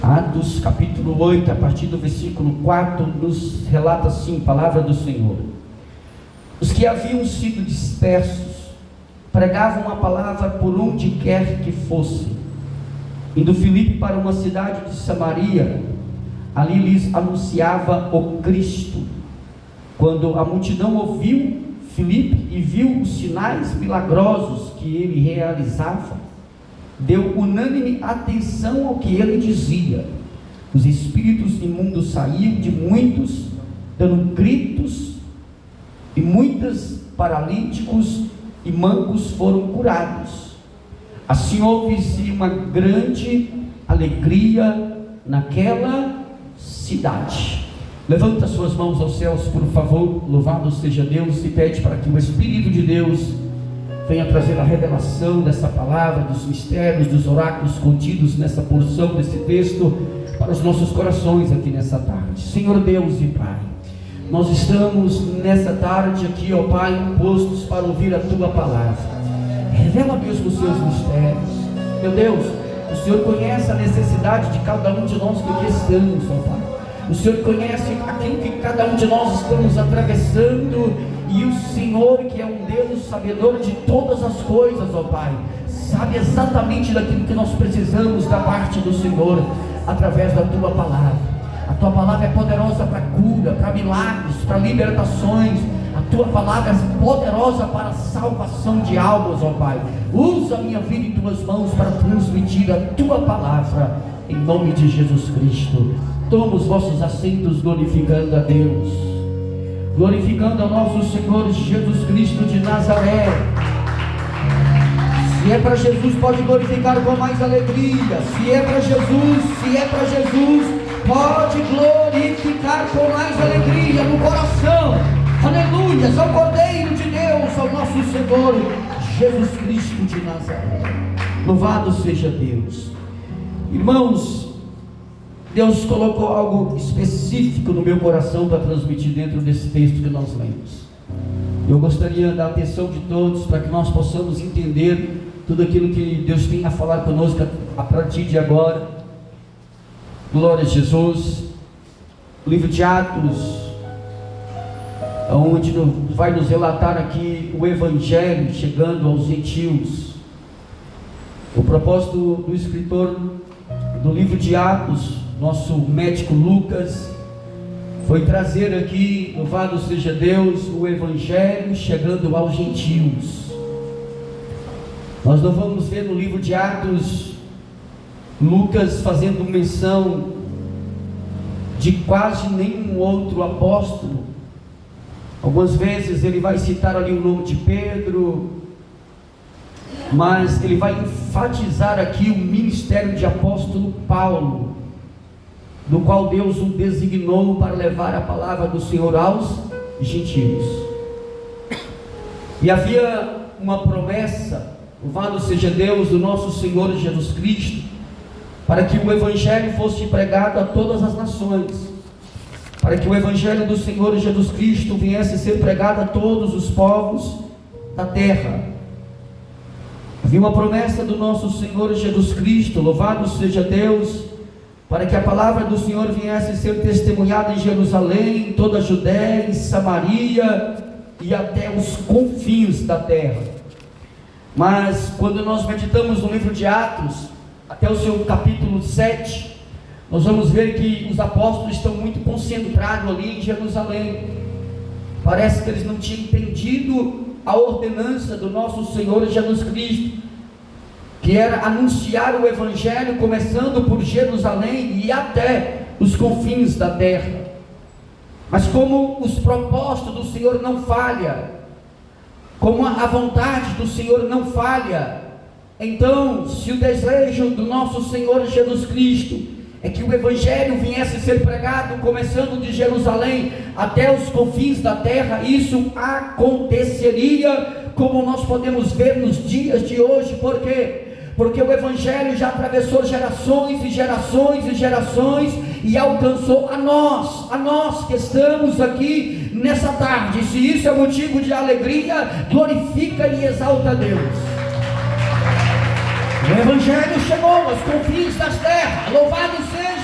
Atos capítulo 8, a partir do versículo 4, nos relata assim, palavra do Senhor: os que haviam sido dispersos pregavam a palavra por onde quer que fosse. Indo Filipe para uma cidade de Samaria, ali lhes anunciava o Cristo. Quando a multidão ouviu Filipe e viu os sinais milagrosos que ele realizava, deu unânime atenção ao que ele dizia. Os espíritos imundos saíam de muitos, dando gritos, e muitos paralíticos e mancos foram curados. Assim houve-se uma grande alegria naquela cidade. Levanta suas mãos aos céus, por favor. Louvado seja Deus, e pede para que o Espírito de Deus venha trazer a revelação dessa palavra, dos mistérios, dos oráculos contidos nessa porção desse texto para os nossos corações aqui nessa tarde. Senhor Deus e Pai, nós estamos nessa tarde aqui, ó Pai, postos para ouvir a Tua palavra. Revela mesmo os Seus mistérios. Meu Deus, o Senhor conhece a necessidade de cada um de nós que aqui estamos, ó Pai. O Senhor conhece aquilo que cada um de nós estamos atravessando, e o Senhor, que é um Deus sabedor de todas as coisas, ó Pai, sabe exatamente daquilo que nós precisamos da parte do Senhor, através da Tua palavra. A Tua palavra é poderosa para cura, para milagres, para libertações. A Tua palavra é poderosa para a salvação de almas, ó Pai. Usa a minha vida em Tuas mãos para transmitir a Tua palavra, em nome de Jesus Cristo. Toma os vossos assentos, glorificando a Deus, glorificando ao nosso Senhor Jesus Cristo de Nazaré. Se é para Jesus, pode glorificar com mais alegria. Se é para Jesus, pode glorificar com mais alegria no coração. Aleluia, ao Cordeiro de Deus, ao nosso Senhor Jesus Cristo de Nazaré. Louvado seja Deus. Irmãos, Deus colocou algo específico no meu coração para transmitir dentro desse texto que nós lemos. Eu gostaria da atenção de todos para que nós possamos entender tudo aquilo que Deus tem a falar conosco a partir de agora. Glória a Jesus. O livro de Atos, onde vai nos relatar aqui o Evangelho chegando aos gentios. O propósito do escritor do livro de Atos, nosso médico Lucas, foi trazer aqui, louvado seja Deus, o Evangelho chegando aos gentios. Nós não vamos ver no livro de Atos Lucas fazendo menção de quase nenhum outro apóstolo. Algumas vezes ele vai citar ali o nome de Pedro, mas ele vai enfatizar aqui o ministério de apóstolo Paulo, no qual Deus o designou para levar a palavra do Senhor aos gentios. E havia uma promessa, louvado seja Deus, do nosso Senhor Jesus Cristo, para que o Evangelho fosse pregado a todas as nações, para que o Evangelho do Senhor Jesus Cristo viesse a ser pregado a todos os povos da terra. Havia uma promessa do nosso Senhor Jesus Cristo, louvado seja Deus, para que a palavra do Senhor viesse a ser testemunhada em Jerusalém, em toda a Judéia, em Samaria e até os confins da terra. Mas quando nós meditamos no livro de Atos, até o seu capítulo 7, nós vamos ver que os apóstolos estão muito concentrados ali em Jerusalém. Parece que eles não tinham entendido a ordenança do nosso Senhor Jesus Cristo, que era anunciar o Evangelho começando por Jerusalém e até os confins da terra. Mas como os propósitos do Senhor não falham, como a vontade do Senhor não falha, então, se o desejo do nosso Senhor Jesus Cristo é que o Evangelho viesse a ser pregado começando de Jerusalém até os confins da terra, isso aconteceria, como nós podemos ver nos dias de hoje. Por quê? Porque o Evangelho já atravessou gerações e gerações e gerações e alcançou a nós que estamos aqui nessa tarde. E se isso é motivo de alegria, glorifica e exalta a Deus. O Evangelho chegou aos confins das terras. Louvado seja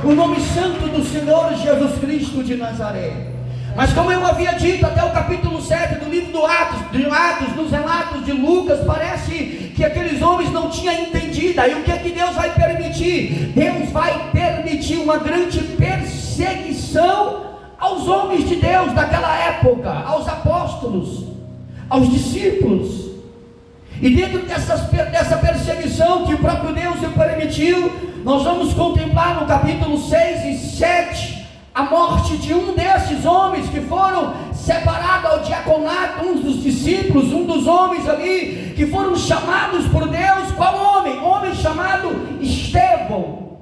o nome santo do Senhor Jesus Cristo de Nazaré. Mas como eu havia dito, até o capítulo 7 do livro de Atos, nos relatos de Lucas, parece que aqueles homens não tinham entendido. Aí o que é que Deus vai permitir? Deus vai permitir uma grande perseguição aos homens de Deus daquela época, aos apóstolos, aos discípulos. E dentro dessa perseguição que o próprio Deus permitiu, nós vamos contemplar no capítulo 6 e 7 a morte de um desses homens que foram separados ao diaconato, um dos discípulos, um dos homens ali, que foram chamados por Deus. Qual homem? Homem chamado Estevão.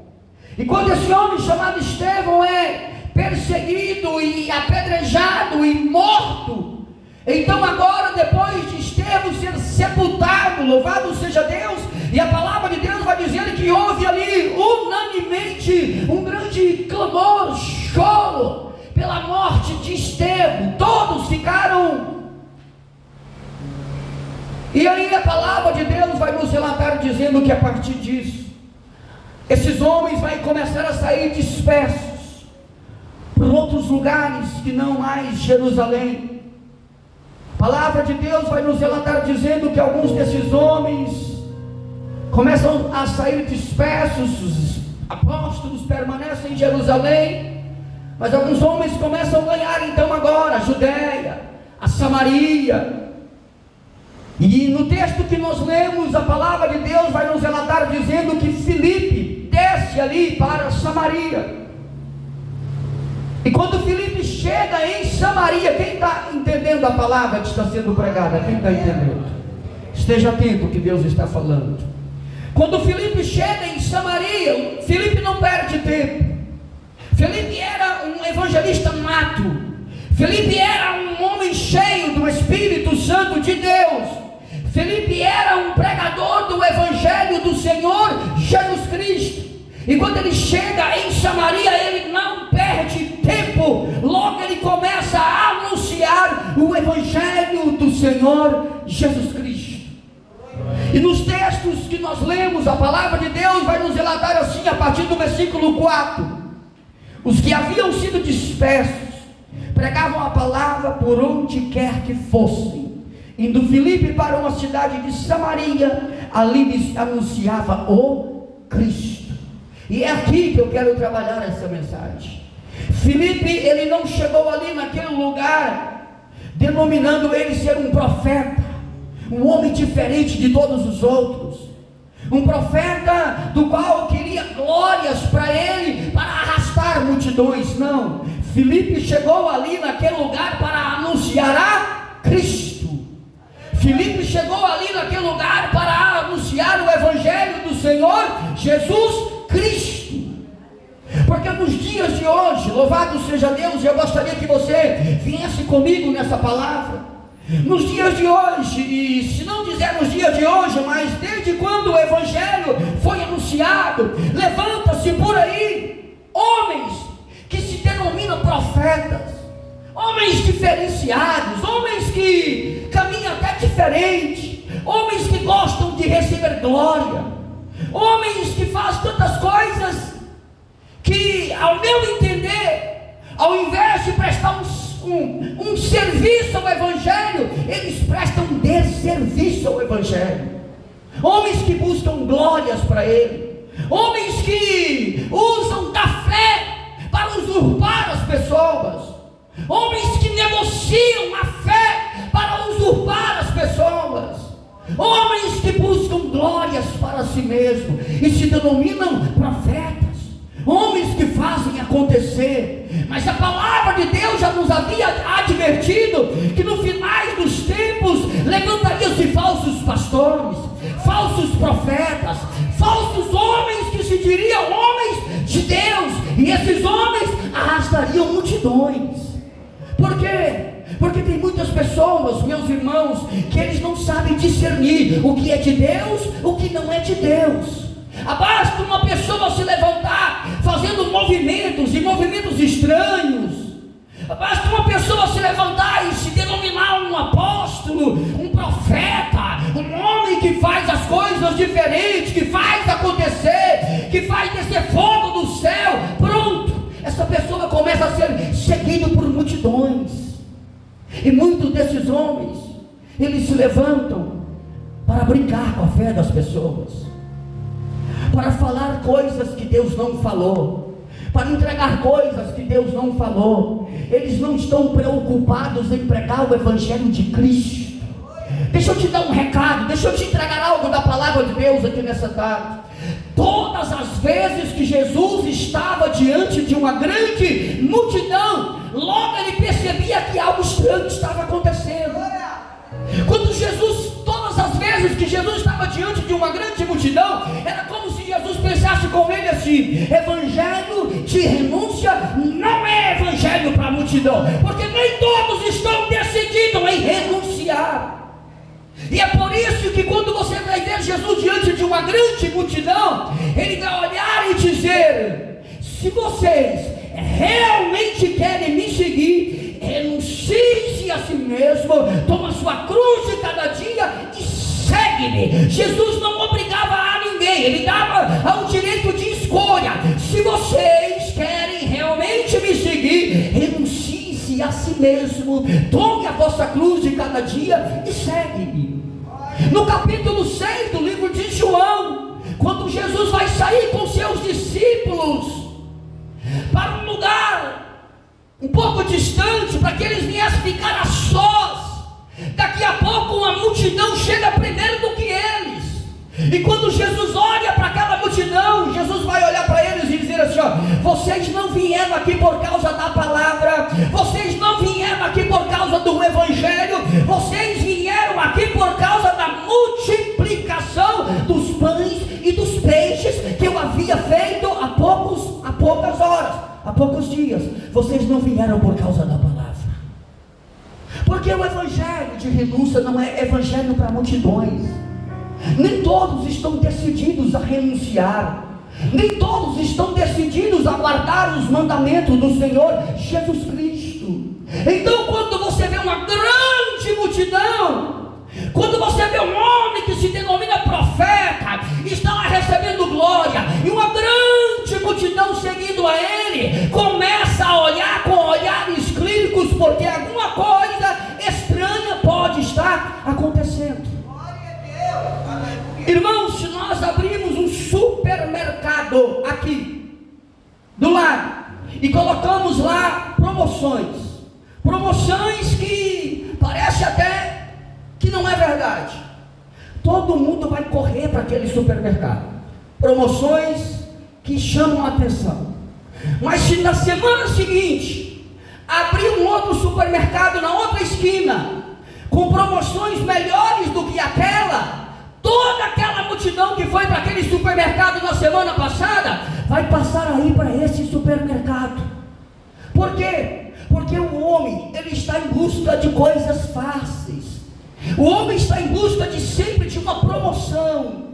E quando esse homem chamado Estevão é perseguido e apedrejado e morto, então agora, depois de Estevão ser sepultado, louvado seja Deus, e a palavra de Deus vai dizer que houve ali unanimemente um grande clamor, choro pela morte de Estevão. Todos ficaram. E aí a palavra de Deus vai nos relatar dizendo que a partir disso, esses homens vão começar a sair dispersos por outros lugares que não mais Jerusalém. A palavra de Deus vai nos relatar dizendo que alguns desses homens começam a sair dispersos. Os apóstolos permanecem em Jerusalém, mas alguns homens começam a ganhar então agora a Judéia, a Samaria. E no texto que nós lemos, a palavra de Deus vai nos relatar dizendo que Filipe desce ali para Samaria. E quando Filipe chega em Samaria, quem está entendendo a palavra que está sendo pregada? Quem está entendendo? Esteja atento ao que Deus está falando. Quando Filipe chega em Samaria, Filipe não perde tempo. Filipe era um evangelista nato. Filipe era um homem cheio do Espírito Santo de Deus. Filipe era um pregador do Evangelho do Senhor Jesus Cristo. E quando ele chega em Samaria, ele não perde tempo. Logo ele começa a anunciar o Evangelho do Senhor Jesus Cristo. E nos textos que nós lemos, a palavra de Deus vai nos relatar assim, a partir do versículo 4: os que haviam sido dispersos pregavam a palavra por onde quer que fossem. Indo Filipe para uma cidade de Samaria, ali anunciava o Cristo. E é aqui que eu quero trabalhar essa mensagem. Filipe, ele não chegou ali naquele lugar denominando ele ser um profeta, um homem diferente de todos os outros, um profeta do qual queria glórias para ele, para arrastar multidões. Não, Filipe chegou ali naquele lugar para anunciar a Cristo. Filipe chegou ali naquele lugar para anunciar o Evangelho do Senhor Jesus Cristo. Porque nos dias de hoje, louvado seja Deus, eu gostaria que você viesse comigo nessa palavra. Nos dias de hoje, e se não dizer nos dias de hoje, mas desde quando o Evangelho foi anunciado, levanta-se por aí homens que se denominam profetas, homens diferenciados, homens que caminham até diferente, homens que gostam de receber glória, homens que fazem tantas coisas que, ao meu entender, ao invés de prestar um serviço ao Evangelho, eles prestam desserviço ao Evangelho. Homens que buscam glórias para ele, homens que usam da fé para usurpar as pessoas, homens que negociam a fé para usurpar as pessoas, homens que buscam glórias para si mesmos e se denominam profetas, homens que fazem acontecer. Mas a palavra de Deus já nos havia advertido que no final dos tempos levantariam-se falsos pastores, falsos profetas, falsos homens que se diriam homens de Deus, e esses homens arrastariam multidões. Por quê? Porque tem muitas pessoas, meus irmãos, que eles não sabem discernir o que é de Deus, o que não é de Deus. Basta uma pessoa se levantar fazendo movimentos e movimentos estranhos, basta uma pessoa se levantar e se denominar um apóstolo, um profeta, um homem que faz as coisas diferentes, que faz acontecer, que faz descer fogo do céu. Pronto, essa pessoa começa a ser seguido por multidões. E muitos desses homens, eles se levantam para brincar com a fé das pessoas, para falar coisas que Deus não falou, para entregar coisas que Deus não falou. Eles não estão preocupados em pregar o Evangelho de Cristo. Deixa eu te dar um recado, deixa eu te entregar algo da palavra de Deus aqui nessa tarde. Todas as vezes que Jesus estava diante de uma grande multidão, logo ele percebia que algo estranho estava acontecendo. Quando Jesus, todas as vezes que Jesus estava diante de uma grande multidão, era como se Jesus pensasse com ele assim: evangelho de renúncia não é evangelho para a multidão, porque nem todos estão decididos em renunciar. E é por isso que quando você vai ver Jesus diante de uma grande multidão, ele vai olhar e dizer: se vocês realmente querem me seguir, renuncie-se a si mesmo, toma sua cruz de cada dia e segue-me. Jesus não obrigava a ninguém, ele dava ao direito de escolha. Se vocês querem realmente me seguir, renuncie-se a si mesmo, tome a vossa cruz de cada dia e segue-me. No capítulo 6 do livro de João, quando Jesus vai sair com seus discípulos para um lugar um pouco distante, para que eles viessem ficar a sós, daqui a pouco uma multidão chega primeiro do que eles. E quando Jesus olha para aquela multidão, Jesus vai olhar para eles e dizer assim: ó, vocês não vieram aqui por causa da palavra, vocês não vieram aqui por causa do evangelho, vocês vieram aqui por causa da multiplicação dos pães e dos peixes que eu havia feito há poucas horas, há poucos dias. Vocês não vieram por causa da palavra, porque o evangelho de renúncia não é evangelho para multidões. Nem todos estão decididos a renunciar, nem todos estão decididos a guardar os mandamentos do Senhor Jesus Cristo. Então, quando você vê uma grande multidão, quando você vê um homem que se denomina profeta, está lá recebendo glória, e uma grande multidão seguindo a ele, começa a olhar com olhares clínicos, porque alguma coisa estranha pode estar acontecendo. Irmãos, se nós abrimos um supermercado aqui do lado e colocamos lá promoções que parece até que não é verdade, todo mundo vai correr para aquele supermercado. Promoções que chamam a atenção. Mas se na semana seguinte abrir um outro supermercado na outra esquina com promoções melhores do que aquela, toda aquela multidão que foi para aquele supermercado na semana passada vai passar aí para esse supermercado. Por quê? Porque o homem, ele está em busca de coisas fáceis. O homem está em busca de sempre de uma promoção.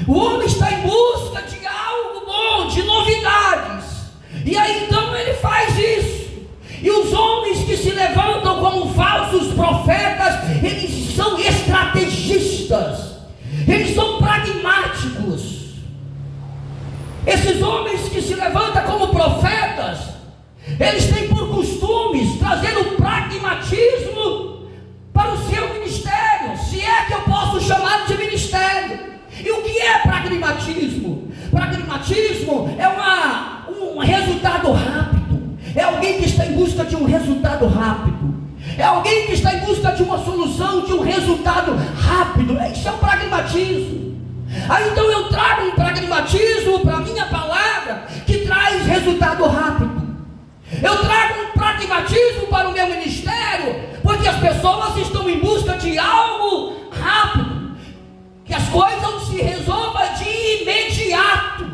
O homem está em busca de algo bom, de novidades. E aí então ele faz isso. E os homens que se levantam como falsos profetas, eles são estrategistas. Eles são pragmáticos. Esses homens que se levantam como profetas, eles têm por costumes trazer o pragmatismo para o seu ministério, se é que eu posso chamar de ministério. E o que é pragmatismo? Pragmatismo é um resultado rápido. É alguém que está em busca de um resultado rápido. É alguém que está em busca de uma solução, de um resultado rápido. Isso é o pragmatismo. Aí então eu trago um pragmatismo para a minha palavra que traz resultado rápido. Eu trago um pragmatismo para o meu ministério, porque as pessoas estão em busca de algo rápido, que as coisas se resolvam de imediato.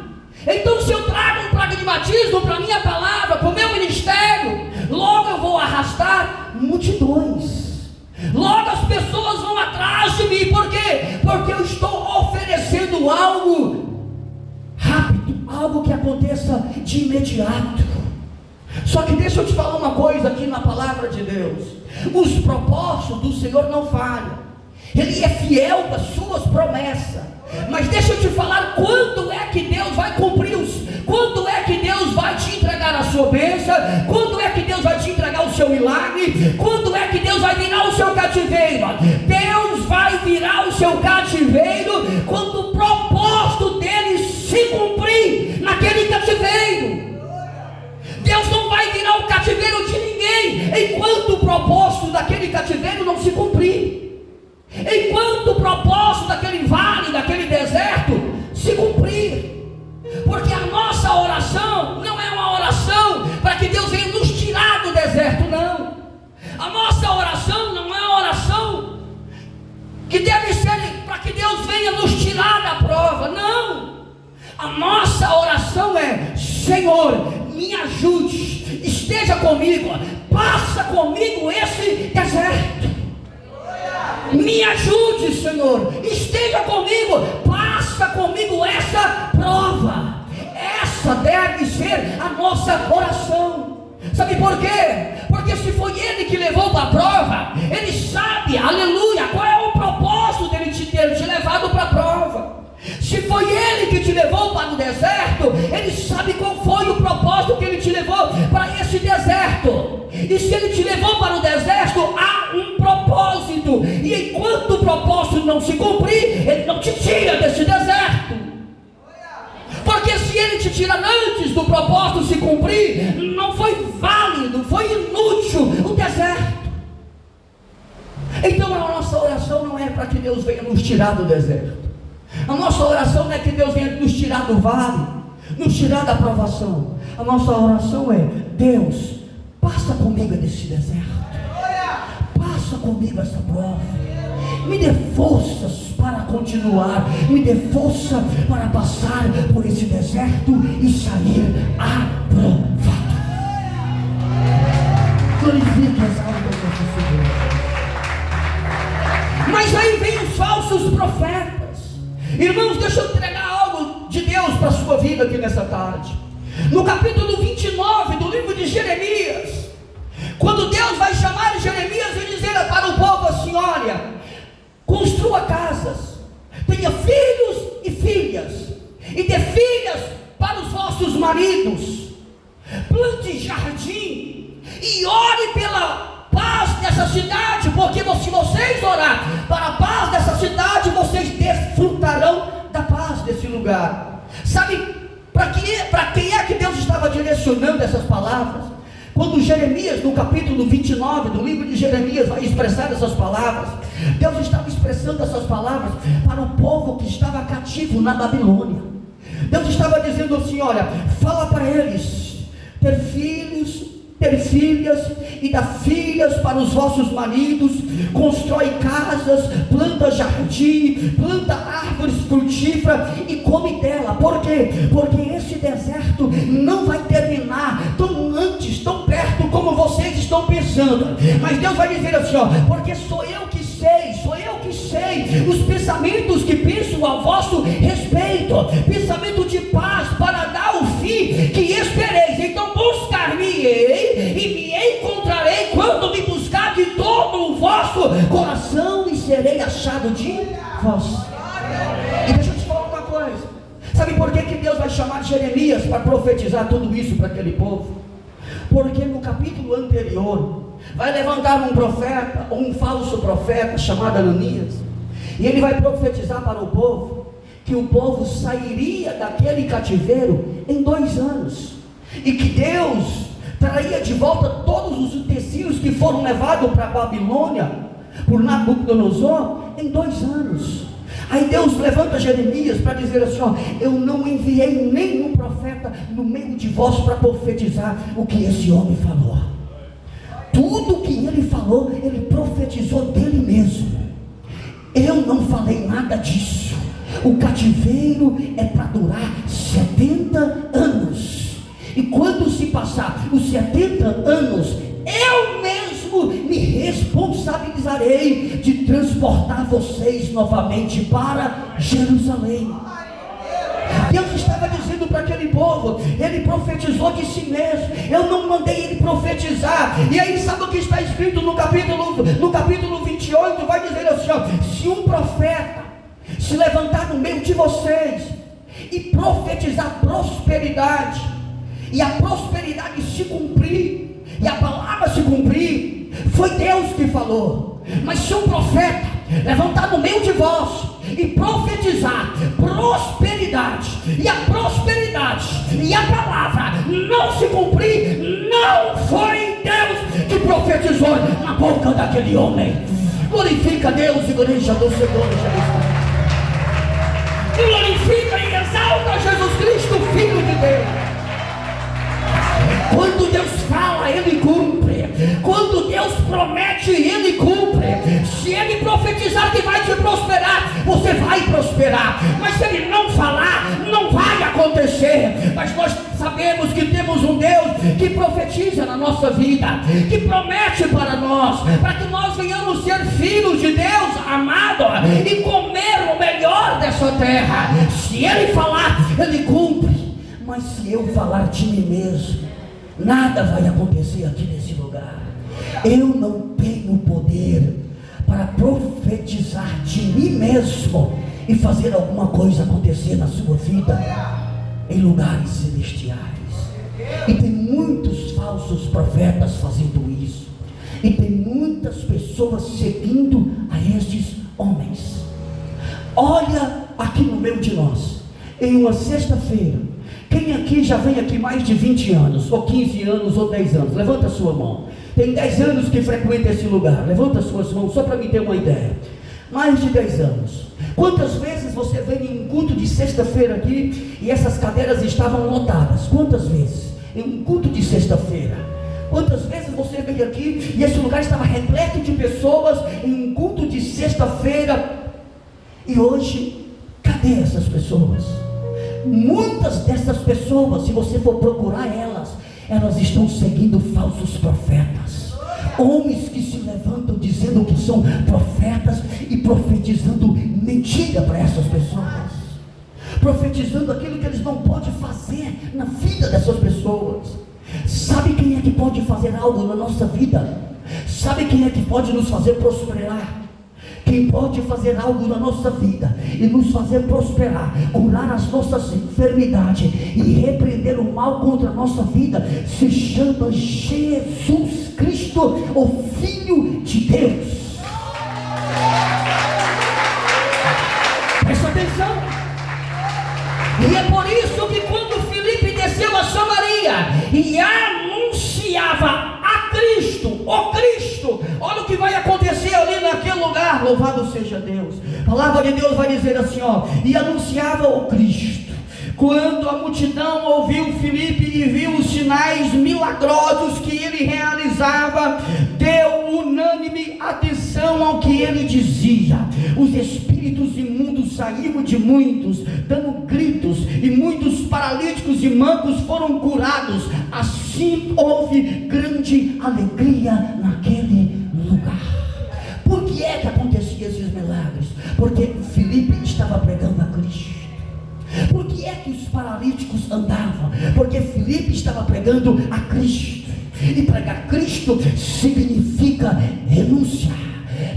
Então, se eu trago um pragmatismo para a minha palavra, para o meu ministério, logo eu vou arrastar multidões. Logo as pessoas vão atrás de mim. Por quê? Porque eu estou oferecendo algo rápido, algo que aconteça de imediato. Só que deixa eu te falar uma coisa aqui na palavra de Deus: os propósitos do Senhor não falham. Ele é fiel às suas promessas. Mas deixa eu te falar quando é que Deus vai cumprir quando é que Deus vai te entregar a sua sua bênção? Quando é que Deus vai te entregar o seu milagre? Quando é que Deus vai virar o seu cativeiro? Deus vai virar o seu cativeiro quando o propósito dele se cumprir naquele cativeiro. Deus não vai virar o cativeiro de ninguém enquanto o propósito daquele cativeiro não se cumprir, enquanto o propósito daquele vale, daquele deserto se cumprir. Porque a nossa oração não é uma oração para que Deus venha nos tirar do deserto, não. A nossa oração não é uma oração que deve ser para que Deus venha nos tirar da prova, não. A nossa oração é: Senhor, me ajude, esteja comigo, passa comigo esse deserto. Me ajude, Senhor, esteja comigo, passa comigo essa prova. Essa deve ser a nossa oração. Sabe por quê? Porque se foi Ele que levou para a prova, Ele sabe, aleluia, qual é o propósito dele ter te levado para a prova. Se foi Ele que te levou para o deserto, Ele sabe qual foi o propósito que Ele te levou para esse deserto. E se Ele te levou para o deserto, há um propósito. E enquanto o propósito não se cumprir, Ele não te tira desse deserto. Porque se Ele te tira antes do propósito se cumprir, não foi válido, foi inútil o deserto. Então a nossa oração não é para que Deus venha nos tirar do deserto. A nossa oração não é que Deus venha nos tirar do vale, nos tirar da provação. A nossa oração é: Deus, passa comigo nesse deserto, passa comigo essa prova, me dê forças para continuar, me dê força para passar por esse deserto e sair aprovado. Glorifique as almas do Senhor. Mas aí vem os falsos profetas. Irmãos, deixa eu entregar algo de Deus para a sua vida aqui nessa tarde. No capítulo 29 do livro de Jeremias, quando Deus vai chamar Jeremias e dizer para o povo assim: olha, construa casas, tenha filhos e filhas, e dê filhas para os vossos maridos, plante jardim e ore pela paz dessa cidade, porque se vocês orar para a paz dessa cidade, vocês desfrutarão da paz desse lugar. Sabe para quem é que Deus estava direcionando essas palavras? Quando Jeremias, no capítulo 29 do livro de Jeremias, vai expressar essas palavras, Deus estava expressando essas palavras para o povo que estava cativo na Babilônia. Deus estava dizendo assim: olha, fala para eles ter filhos, ter filhas, e dá filhas para os vossos maridos, constrói casas, planta jardim, planta árvores frutíferas e come dela. Por quê? Porque esse deserto não vai terminar tão antes, tão perto como vocês estão pensando. Mas Deus vai dizer assim: ó, porque sou eu que sei os pensamentos que penso a vosso respeito, pensamento de paz, para dar o fim que espereis. Então buscar-me-ei e me encontrarei quando me buscar de todo o vosso coração, e serei achado de vós. E deixa eu te falar uma coisa. Sabe por que Deus vai chamar Jeremias para profetizar tudo isso para aquele povo? Porque no capítulo anterior vai levantar um profeta, ou um falso profeta chamado Ananias, e ele vai profetizar para o povo que o povo sairia daquele cativeiro em 2 anos, e que Deus traria de volta todos os utensílios que foram levados para a Babilônia por Nabucodonosor em 2 anos. Aí Deus levanta Jeremias para dizer assim: ó, eu não enviei nenhum profeta no meio de vós para profetizar o que esse homem falou. Tudo que ele falou, ele profetizou dele mesmo. Eu não falei nada disso. O cativeiro é para durar 70 anos. E quando se passar os 70 anos, eu mesmo me responsabilizarei de transportar vocês novamente para Jerusalém. Deus estava dizendo para aquele povo, ele profetizou de si mesmo. Eu não mandei ele profetizar. E aí sabe o que está escrito no capítulo 28? Vai dizer assim: ó, se um profeta se levantar no meio de vocês e profetizar prosperidade, e a prosperidade se cumprir, e a palavra se cumprir, foi Deus que falou. Mas se um profeta levantar no meio de vós e profetizar prosperidade, e a prosperidade e a palavra não se cumprir, não foi Deus que profetizou na boca daquele homem. Glorifica Deus, igreja do Senhor Jesus Cristo. Glorifica e exalta Jesus Cristo, Filho de Deus. Quando Deus fala, Ele cumpre. Quando Deus promete, Ele cumpre. Se Ele profetizar que vai te prosperar, você vai prosperar. Mas se Ele não falar, não vai acontecer. Mas nós sabemos que temos um Deus que profetiza na nossa vida, que promete para nós, para que nós venhamos ser filhos de Deus, amado, e comer o melhor dessa terra. Se Ele falar, Ele cumpre. Mas se eu falar de mim mesmo, nada vai acontecer aqui nesse lugar. Eu não tenho poder para profetizar de mim mesmo e fazer alguma coisa acontecer na sua vida em lugares celestiais. E tem muitos falsos profetas fazendo isso, e tem muitas pessoas seguindo a estes homens. Olha aqui no meio de nós, em uma sexta-feira. Quem aqui já vem aqui mais de 20 anos, ou 15 anos, ou 10 anos? Levanta a sua mão. Tem 10 anos que frequenta esse lugar. Levanta as suas mãos, só para me ter uma ideia. Mais de 10 anos. Quantas vezes você veio em um culto de sexta-feira aqui, e essas cadeiras estavam lotadas? Quantas vezes? Em um culto de sexta-feira. Quantas vezes você veio aqui, e esse lugar estava repleto de pessoas, em um culto de sexta-feira, e hoje, cadê essas pessoas? Muitas dessas pessoas, se você for procurar elas estão seguindo falsos profetas, homens que se levantam dizendo que são profetas e profetizando mentira para essas pessoas, profetizando aquilo que eles não podem fazer na vida dessas pessoas. Sabe quem é que pode fazer algo na nossa vida? Sabe quem é que pode nos fazer prosperar? Quem pode fazer algo na nossa vida e nos fazer prosperar, curar as nossas enfermidades e repreender o mal contra a nossa vida, se chama Jesus Cristo, o Filho de Deus. Presta atenção. E é por isso que quando Filipe desceu a Samaria e anunciava a Cristo, o Cristo, olha o que vai acontecer ali naquele lugar. Louvado seja Deus. A palavra de Deus vai dizer assim, e anunciava o Cristo. Quando a multidão ouviu Filipe e viu os sinais milagrosos que ele realizava, deu unânime atenção ao que ele dizia. Os espíritos imundos saíram de muitos, dando gritos, e muitos paralíticos e mancos foram curados. Assim houve grande alegria naquele lugar. Por que é que acontecia esses milagres? Porque Filipe estava pregando a Cristo. Por que é que os paralíticos andavam? Porque Filipe estava pregando a Cristo. E pregar Cristo significa renunciar.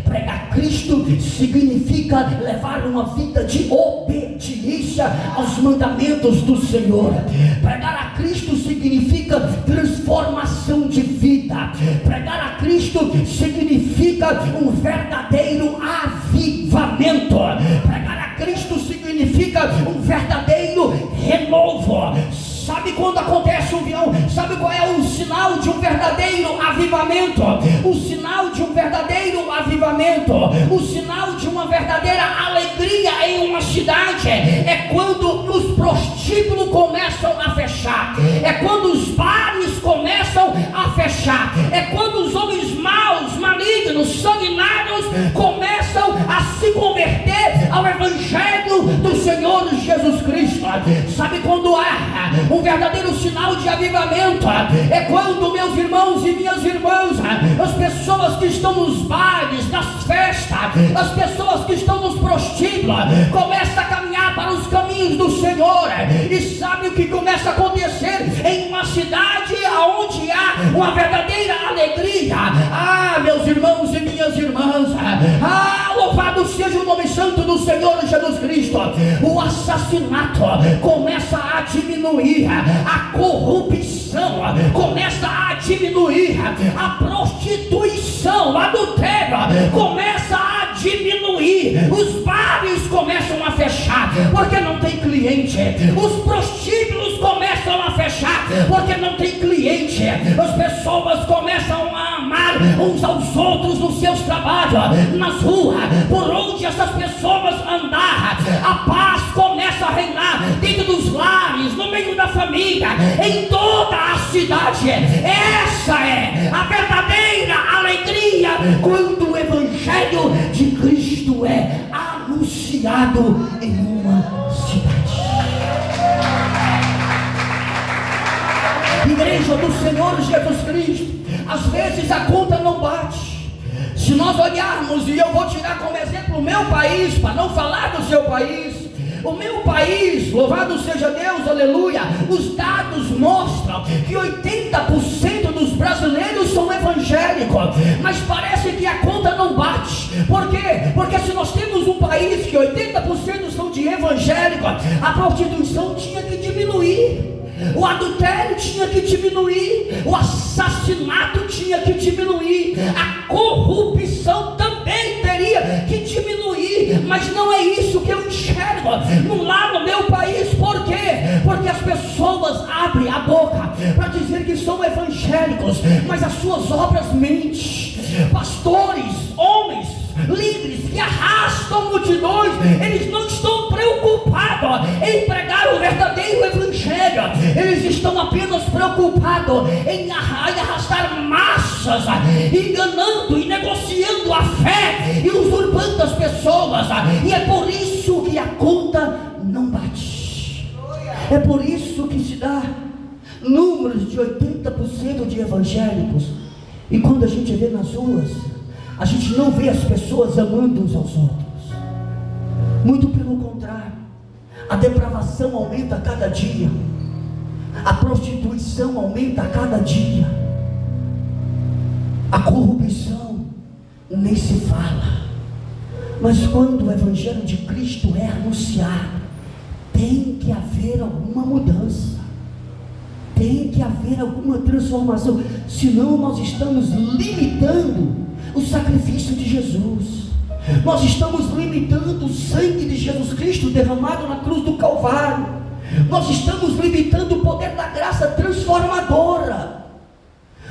Pregar Cristo significa levar uma vida de obediência aos mandamentos do Senhor. Pregar a Cristo significa transformação de vida. Pregar a Cristo significa um verdadeiro avivamento. Pregar a Cristo significa um verdadeiro renovo. Sabe quando acontece sabe qual é o sinal de um verdadeiro avivamento? O sinal de um verdadeiro avivamento, o sinal de uma verdadeira alegria em uma cidade, é quando os prostíbulos começam a fechar, é quando os bares começam a fechar, é quando os homens maus, malignos, sanguinários começam a se converter ao Evangelho do Senhor Jesus Cristo. Sabe quando há um verdadeiro sinal de avivamento? É quando, meus irmãos e minhas irmãs, as pessoas que estão nos bares, nas festas, as pessoas que estão nos prostíbulos, começam a caminhar para os caminhos do Senhor. E sabe o que começa a acontecer em uma cidade onde há uma verdadeira alegria? Meus irmãos e minhas irmãs, louvado seja o nome santo do Senhor Jesus Cristo. O assassinato começa a diminuir, a corrupção prostituição começa a diminuir, a prostituição, o adultério começa a diminuir, os bares começam a fechar, porque não tem cliente, os prostíbulos começam a fechar, porque não tem cliente, as pessoas começam a amar uns aos outros nos seus trabalhos, nas ruas, por onde essas pessoas andar, a paz começa a reinar dentro dos lares, no meio da família, em toda a cidade. Essa é a verdadeira alegria quando o Evangelho de Cristo é anunciado em uma cidade. Igreja do Senhor Jesus Cristo, às vezes a conta não bate. Se nós olharmos, e eu vou tirar como exemplo o meu país, para não falar do seu país, o meu país, louvado seja Deus, aleluia, os dados mostram que 80% dos brasileiros são evangélicos, mas parece que a conta não bate. Por quê? Porque se nós temos um país que 80% são de evangélicos, a prostituição tinha que diminuir, o adultério tinha que diminuir, o assassinato tinha que diminuir, a corrupção também teria que diminuir, mas não é isso que eu enxergo lá no meu país. Por quê? Porque as pessoas abrem a boca para dizer que são evangélicos, mas as suas obras mentem. Pastores, homens, líderes que arrastam multidões, eles não estão preocupados em pregar o verdadeiro evangelho, eles estão apenas preocupados em arrastar massas, enganando e negociando a fé e usurpando as pessoas, e é por isso que a conta não bate. É por isso que se dá números de 80% de evangélicos, e quando a gente vê nas ruas, a gente não vê as pessoas amando uns aos outros. Muito pelo contrário, a depravação aumenta a cada dia, a prostituição aumenta a cada dia, a corrupção nem se fala. Mas quando o Evangelho de Cristo é anunciado, tem que haver alguma mudança, tem que haver alguma transformação, senão nós estamos limitando o sacrifício de Jesus, nós estamos limitando o sangue de Jesus Cristo derramado na cruz do Calvário, nós estamos limitando o poder da graça transformadora,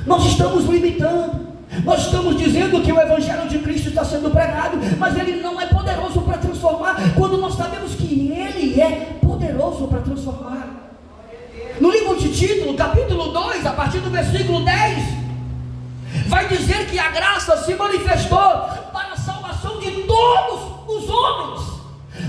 nós estamos limitando, nós estamos dizendo que o Evangelho de Cristo está sendo pregado, mas ele não é poderoso para transformar, quando nós sabemos que ele é poderoso para transformar. No livro de Tito, capítulo 2, a partir do versículo 10, vai dizer que a graça se manifestou para a salvação de todos os homens,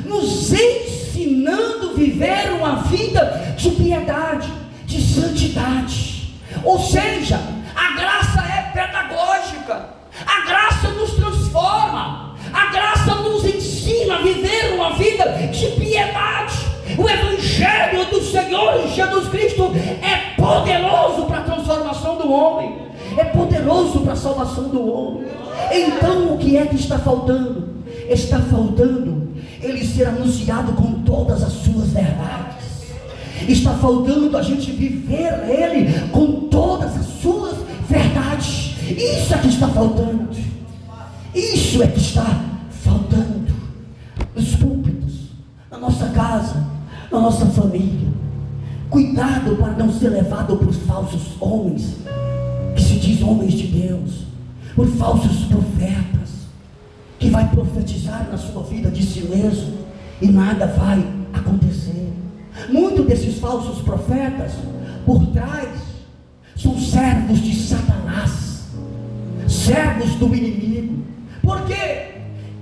nos ensinando a viver uma vida de piedade, de santidade. Ou seja, a graça é pedagógica, a graça nos transforma, a graça nos ensina a viver uma vida de piedade. O Evangelho do Senhor Jesus Cristo é poderoso para a transformação do homem, é poderoso para a salvação do homem. Então o que é que está faltando? Está faltando ele ser anunciado com todas as suas verdades, está faltando a gente viver ele com todas as suas verdades. Isso é que está faltando, isso é que está faltando nos púlpitos, na nossa casa, na nossa família. Cuidado para não ser levado por falsos homens, que se diz homens de Deus, por falsos profetas, que vai profetizar na sua vida de si mesmo, e nada vai acontecer. Muitos desses falsos profetas, por trás, são servos de Satanás, servos do inimigo. Por quê?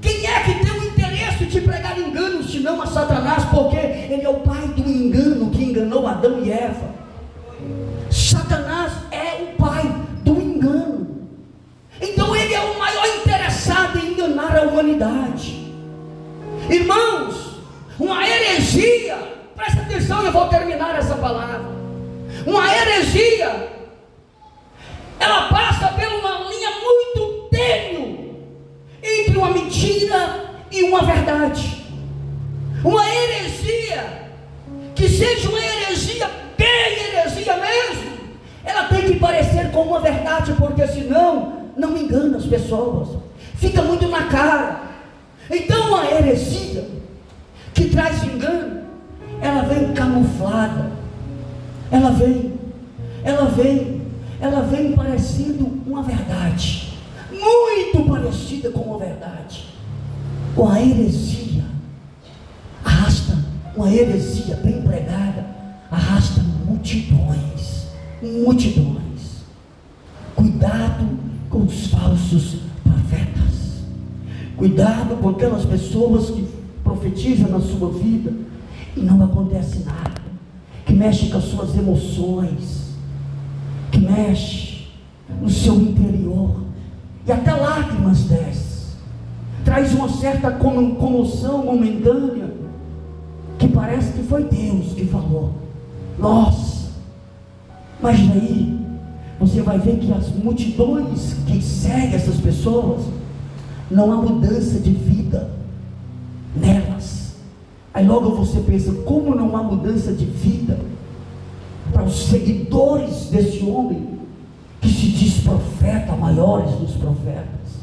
Quem é que tem o interesse de pregar engano, senão a Satanás? Porque ele é o pai do engano, que enganou Adão e Eva. Satanás é o pai do engano, então ele é o maior interessado em enganar a humanidade. Irmãos, uma heresia, presta atenção, eu vou terminar essa palavra. Uma heresia, ela passa por uma linha muito tênue entre uma mentira e uma verdade. Uma heresia, que seja uma heresia bem heresia mesmo, que parecer com uma verdade, porque senão não engana as pessoas, fica muito na cara. Então a heresia que traz engano, ela vem camuflada, ela vem parecendo uma verdade, muito parecida com uma verdade. Uma heresia arrasta, uma heresia bem pregada arrasta multidões. Cuidado com os falsos profetas, cuidado com aquelas pessoas que profetizam na sua vida e não acontece nada, que mexe com as suas emoções, que mexe no seu interior, e até lágrimas desce, traz uma certa comoção momentânea, que parece que foi Deus que falou. Nossa, mas daí você vai ver que as multidões que seguem essas pessoas, não há mudança de vida nelas. Aí logo você pensa, como não há mudança de vida para os seguidores desse homem que se diz profeta, maiores dos profetas?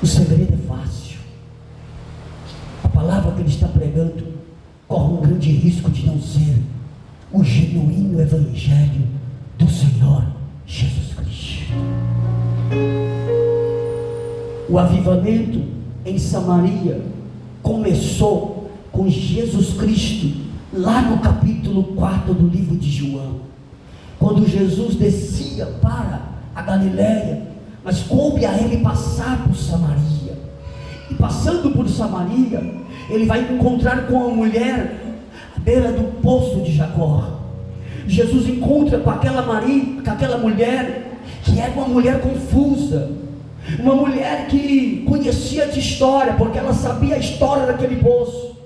O segredo é fácil. A palavra que ele está pregando corre um grande risco de não ser o genuíno evangelho do Senhor Jesus Cristo. O avivamento em Samaria começou com Jesus Cristo, lá no capítulo 4 do livro de João, quando Jesus descia para a Galileia, mas coube a ele passar por Samaria. E passando por Samaria, ele vai encontrar com uma mulher à beira do poço de Jacó. Jesus encontra com aquela mulher que era uma mulher confusa, uma mulher que conhecia de história, porque ela sabia a história daquele poço,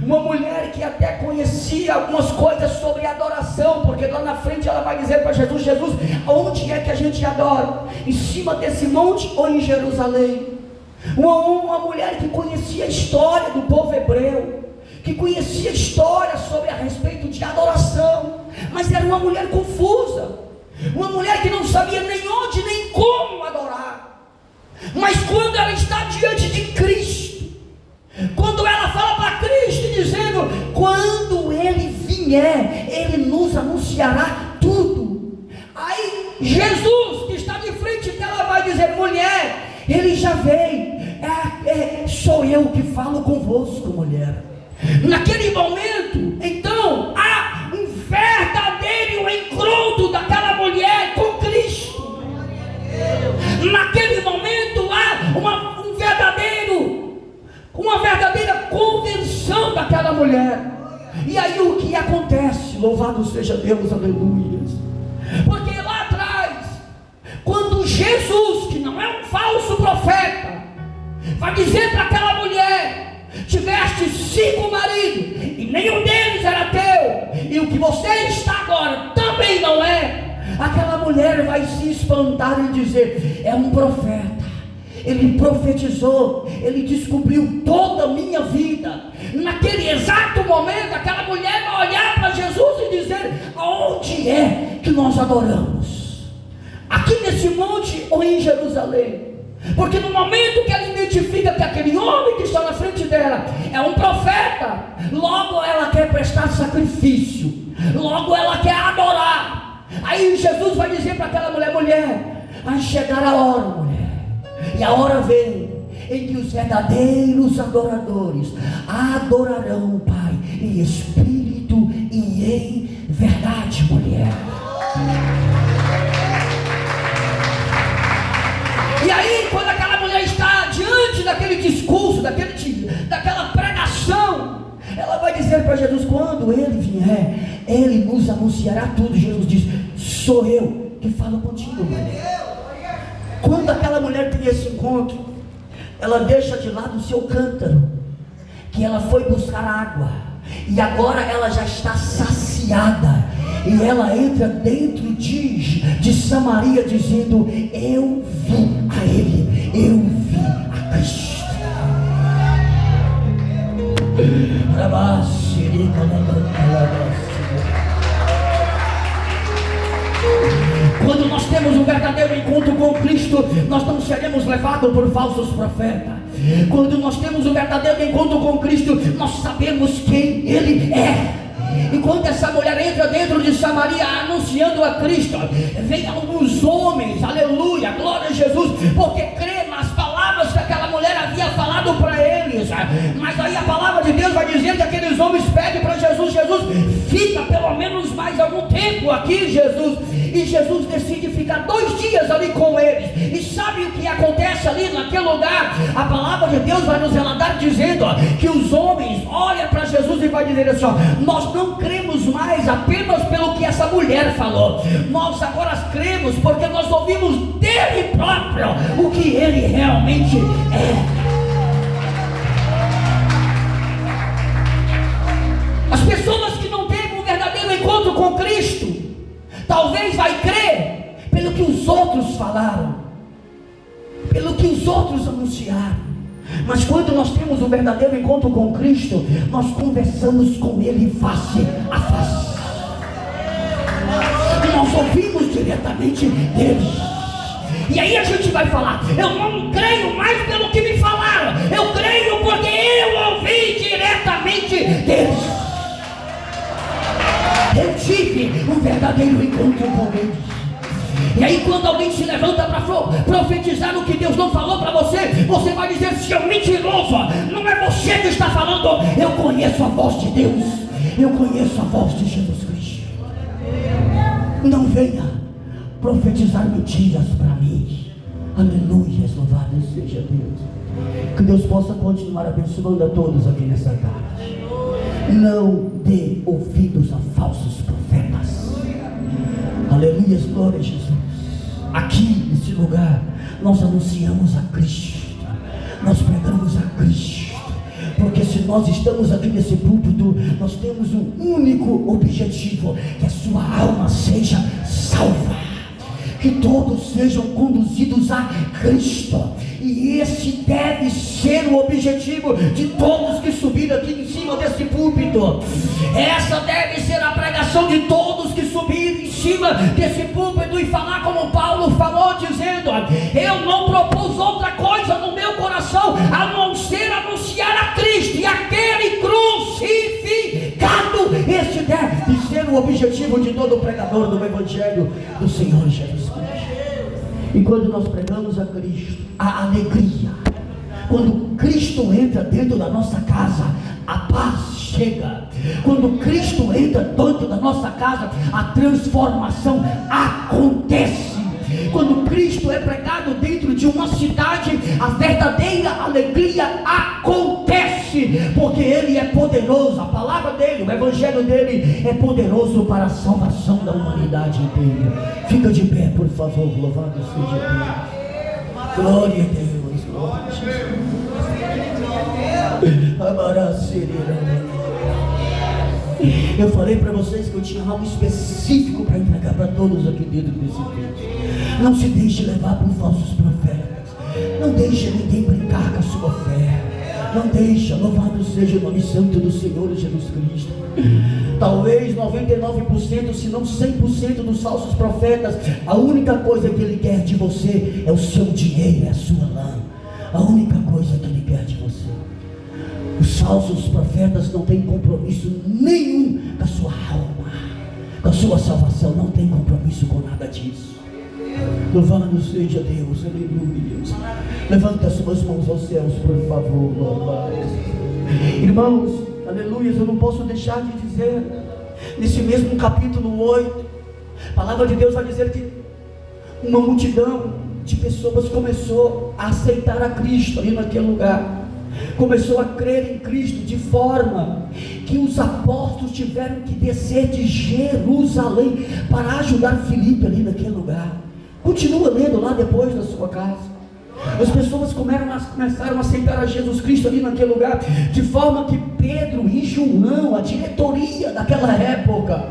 uma mulher que até conhecia algumas coisas sobre adoração, porque lá na frente ela vai dizer para Jesus: Jesus, onde é que a gente adora? Em cima desse monte ou em Jerusalém? Uma mulher que conhecia a história do povo hebreu, que conhecia história sobre a respeito de adoração, mas era uma mulher confusa, uma mulher que não sabia nem onde nem como adorar. Mas quando ela está diante de Cristo, quando ela fala para Cristo dizendo: quando Ele vier, Ele nos anunciará tudo. Aí Jesus, que está de frente dela, vai dizer: mulher, Ele já veio, sou eu que falo convosco, mulher. Naquele momento, então, há um verdadeiro encontro daquela mulher com Cristo. Naquele momento há uma verdadeira conversão daquela mulher. E aí o que acontece? Louvado seja Deus, aleluia. Porque lá atrás, quando Jesus, que não é um falso profeta, vai dizer para aquela mulher: tiveste 5 maridos e nenhum deles era teu, e o que você está agora também não é. Aquela mulher vai se espantar e dizer: é um profeta, ele profetizou, ele descobriu toda a minha vida. Naquele exato momento, aquela mulher vai olhar para Jesus e dizer: aonde é que nós adoramos? Aqui nesse monte ou em Jerusalém? Porque no momento que ela identifica que aquele homem que está na frente dela é um profeta, logo ela quer prestar sacrifício, logo ela quer adorar. Aí Jesus vai dizer para aquela mulher: mulher, vai chegar a hora, mulher, e a hora vem em que os verdadeiros adoradores adorarão o Pai em espírito e em verdade, mulher. E aí, quando aquela mulher está diante daquele discurso, daquela pregação, ela vai dizer para Jesus: quando Ele vier, Ele nos anunciará tudo. Jesus diz: sou eu que falo contigo, mulher. Quando aquela mulher tem esse encontro, ela deixa de lado o seu cântaro, que ela foi buscar água, e agora ela já está saciada, e ela entra dentro de Samaria dizendo: eu vi a Ele, eu vi a Cristo. temos um verdadeiro encontro com Cristo, nós não seremos levados por falsos profetas. Quando nós temos um verdadeiro encontro com Cristo, nós sabemos quem Ele é. E quando essa mulher entra dentro de Samaria anunciando a Cristo, vem alguns homens, aleluia, glória a Jesus, porque crê nas palavras que aquela mulher havia falado para eles. Mas aí a palavra de Deus vai dizer que aqueles homens pedem para Jesus: Jesus, fica pelo menos mais algum tempo aqui, Jesus. E Jesus decide ficar 2 dias ali com eles. E sabe o que acontece ali naquele lugar? A palavra de Deus vai nos relatar dizendo que os homens olham para Jesus e vai dizer assim: nós não cremos mais apenas pelo que essa mulher falou, nós agora cremos porque nós ouvimos dele próprio o que ele realmente é. As pessoas que não têm um verdadeiro encontro com Cristo, talvez vai crer pelo que os outros falaram, pelo que os outros anunciaram. Mas quando nós temos um verdadeiro encontro com Cristo, nós conversamos com Ele face a face. Nós ouvimos diretamente dele. E aí a gente vai falar: eu não creio mais pelo que me falaram, eu creio porque eu ouvi diretamente deles. Eu tive um verdadeiro encontro com eles. E aí quando alguém se levanta para profetizar o que Deus não falou para você, você vai dizer: seu mentiroso, não é você que está falando, eu conheço a voz de Deus, eu conheço a voz de Jesus Cristo. Não venha profetizar mentiras para mim. Aleluia, louvado seja Deus. Que Deus possa continuar abençoando a todos aqui nessa tarde. Não dê ouvidos a falsos profetas. Aleluia, glória a Jesus. Aqui nesse lugar nós anunciamos a Cristo, nós pregamos a Cristo, porque se nós estamos aqui nesse púlpito, nós temos um único objetivo: que a sua alma seja salva, que todos sejam conduzidos a Cristo. E esse deve ser o objetivo de todos que subiram aqui em cima desse púlpito. Essa deve ser a pregação de todos que subiram em cima desse púlpito e falar como Paulo falou, dizendo: eu não propus outra coisa no meu coração a não ser anunciar a Cristo e aquele crucificado. Esse deve ser o objetivo de todo pregador do Evangelho do Senhor Jesus Cristo. E quando nós pregamos a Cristo, a alegria, quando Cristo entra dentro da nossa casa, a paz chega. Quando Cristo entra dentro da nossa casa, a transformação acontece. Quando Cristo é pregado dentro de uma cidade, a verdadeira alegria acontece, porque Ele é poderoso. A palavra dele, o Evangelho dele é poderoso para a salvação da humanidade inteira. Fica de pé, por favor, louvado seja Deus. Glória a Deus, glória a Jesus. Eu falei para vocês que eu tinha algo específico para entregar para todos aqui dentro desse texto. Não se deixe levar por falsos profetas. Não deixe ninguém brincar com a sua fé. Não deixe, louvado seja o nome santo do Senhor Jesus Cristo. Talvez 99%, se não 100% dos falsos profetas, a única coisa que ele quer de você é o seu dinheiro, é a sua lã. A única coisa que ele quer de você. Os falsos profetas não têm compromisso nenhum com a sua alma, com a sua salvação. Não tem compromisso com nada disso. Louvado seja Deus, aleluia. Levanta as suas mãos aos céus, por favor. Irmãos, aleluia, eu não posso deixar de dizer, nesse mesmo capítulo 8, a palavra de Deus vai dizer que uma multidão de pessoas começou a aceitar a Cristo ali naquele lugar. Começou a crer em Cristo, de forma que os apóstolos tiveram que descer de Jerusalém para ajudar Filipe ali naquele lugar. Continua lendo lá depois da sua casa. As pessoas começaram a aceitar a Jesus Cristo ali naquele lugar, de forma que Pedro e João, a diretoria daquela época,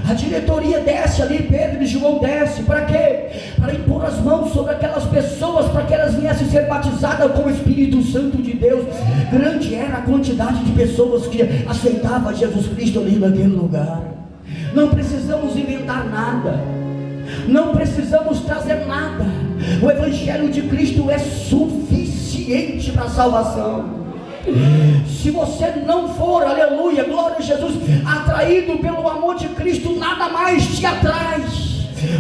a diretoria desce ali, Pedro e João desce, para quê? Para impor as mãos sobre aquelas pessoas, para que elas viessem ser batizadas com o Espírito Santo de Deus. Grande era a quantidade de pessoas que aceitavam Jesus Cristo ali naquele lugar. Não precisamos inventar nada. Não precisamos trazer nada. O Evangelho de Cristo é suficiente para a salvação. Se você não for, aleluia, glória a Jesus, atraído pelo amor de Cristo, nada mais te atrai.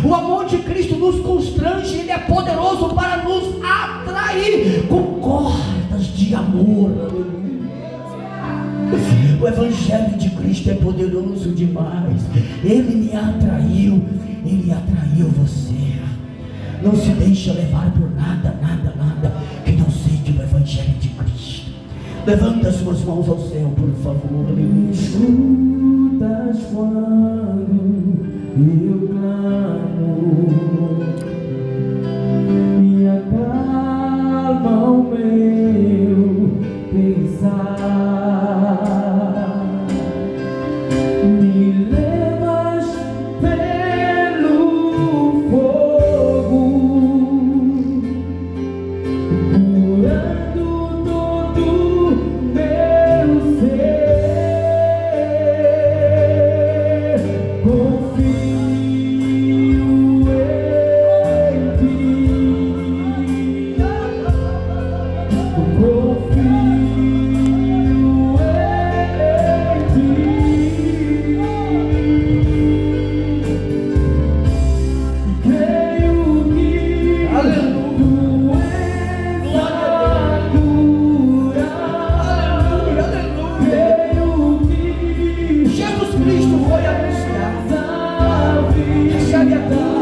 O amor de Cristo nos constrange, Ele é poderoso para nos atrair com cordas de amor, aleluia. O Evangelho de Cristo é poderoso demais. Ele me atraiu, Ele atraiu você. Não se deixa levar por nada que não seja o Evangelho de Cristo. Levanta as suas mãos ao céu, por favor. Escutas quando eu clamo e acalma o meu pensar. Me levas pelo fogo, curando todo meu ser. Confio em ti. Jesus Cristo foi anunciado. Recebe a glória.